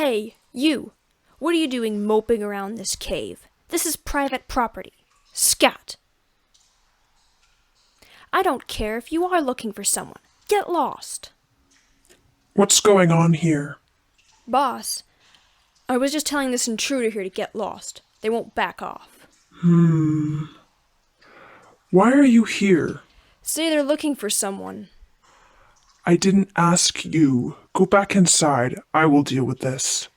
Hey, you! What are you doing moping around this cave? This is private property. Scat! I don't care if you are looking for someone. Get lost. What's going on here? Boss, I was just telling this intruder here to get lost. They won't back off. Why are you here? Say they're looking for someone. I didn't ask you. Go back inside. I will deal with this.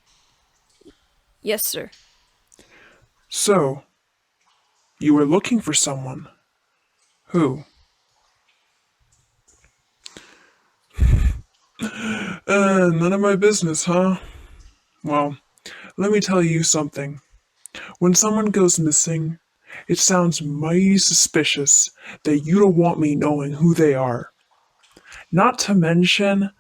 Yes, sir. So, you were looking for someone. Who? None of my business, huh? Well, let me tell you something. When someone goes missing, it sounds mighty suspicious that you don't want me knowing who they are. Not to mention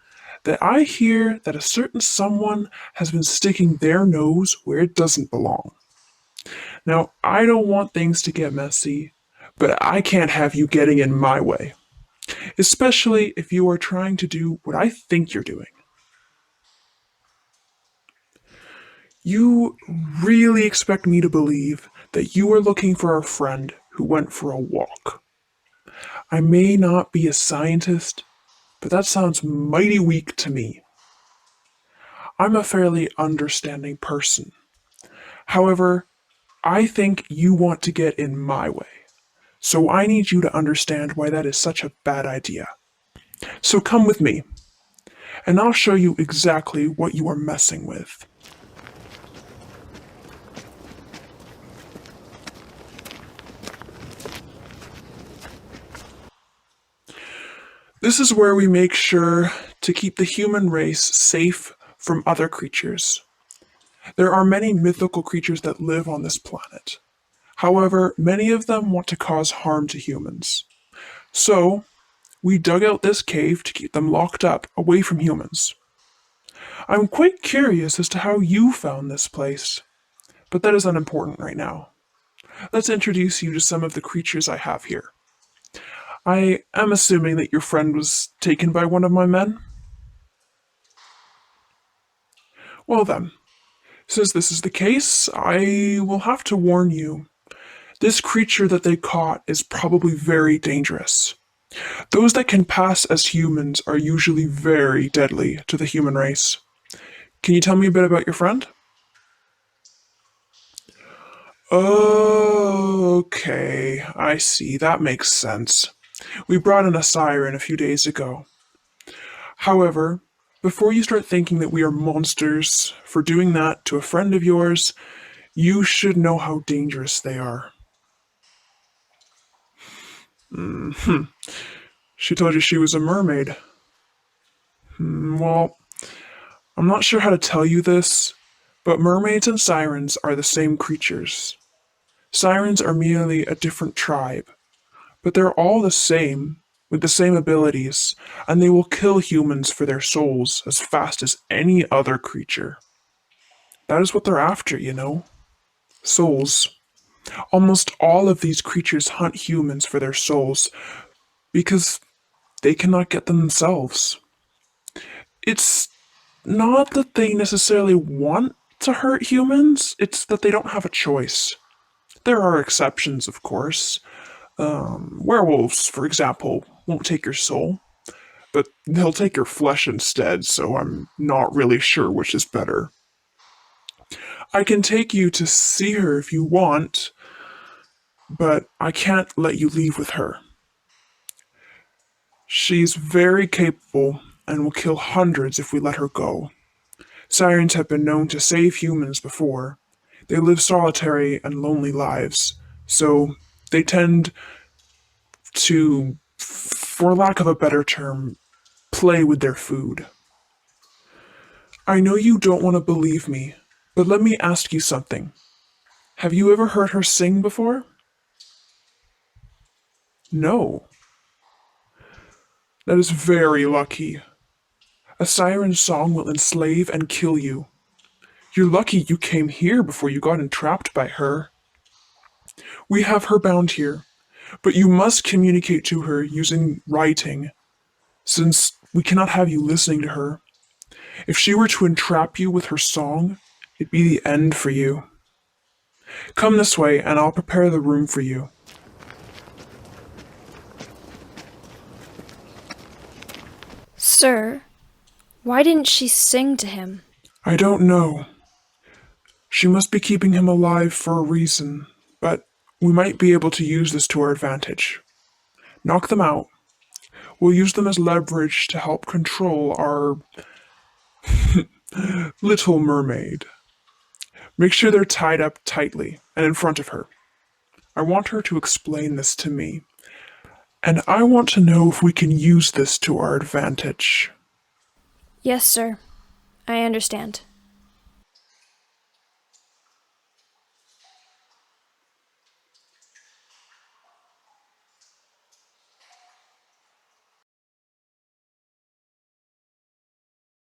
that I hear that a certain someone has been sticking their nose where it doesn't belong. Now, I don't want things to get messy, but I can't have you getting in my way, especially if you are trying to do what I think you're doing. You really expect me to believe that you are looking for a friend who went for a walk. I may not be a scientist, but that sounds mighty weak to me. I'm a fairly understanding person. However, I think you want to get in my way. So I need you to understand why that is such a bad idea. So come with me, and I'll show you exactly what you are messing with. This is where we make sure to keep the human race safe from other creatures. There are many mythical creatures that live on this planet. However, many of them want to cause harm to humans. So, we dug out this cave to keep them locked up away from humans. I'm quite curious as to how you found this place, but that is unimportant right now. Let's introduce you to some of the creatures I have here. I am assuming that your friend was taken by one of my men? Well then, since this is the case, I will have to warn you. This creature that they caught is probably very dangerous. Those that can pass as humans are usually very deadly to the human race. Can you tell me a bit about your friend? Okay, I see. That makes sense. We brought in a siren a few days ago. However, before you start thinking that we are monsters for doing that to a friend of yours, you should know how dangerous they are. She told you she was a mermaid. Well, I'm not sure how to tell you this, but mermaids and sirens are the same creatures. Sirens are merely a different tribe, but they're all the same, with the same abilities, and they will kill humans for their souls as fast as any other creature. That is what they're after, you know? Souls. Almost all of these creatures hunt humans for their souls because they cannot get them themselves. It's not that they necessarily want to hurt humans, it's that they don't have a choice. There are exceptions, of course. Werewolves, for example, won't take your soul, but they'll take your flesh instead, so I'm not really sure which is better. I can take you to see her if you want, but I can't let you leave with her. She's very capable and will kill hundreds if we let her go. Sirens have been known to save humans before. They live solitary and lonely lives, so they tend to, for lack of a better term, play with their food. I know you don't want to believe me, but let me ask you something. Have you ever heard her sing before? No. That is very lucky. A siren's song will enslave and kill you. You're lucky you came here before you got entrapped by her. We have her bound here, but you must communicate to her using writing, since we cannot have you listening to her. If she were to entrap you with her song, it'd be the end for you. Come this way, and I'll prepare the room for you. Sir, why didn't she sing to him? I don't know. She must be keeping him alive for a reason, but we might be able to use this to our advantage. Knock them out. We'll use them as leverage to help control our little mermaid. Make sure they're tied up tightly and in front of her. I want her to explain this to me, and I want to know if we can use this to our advantage. Yes, sir. I understand.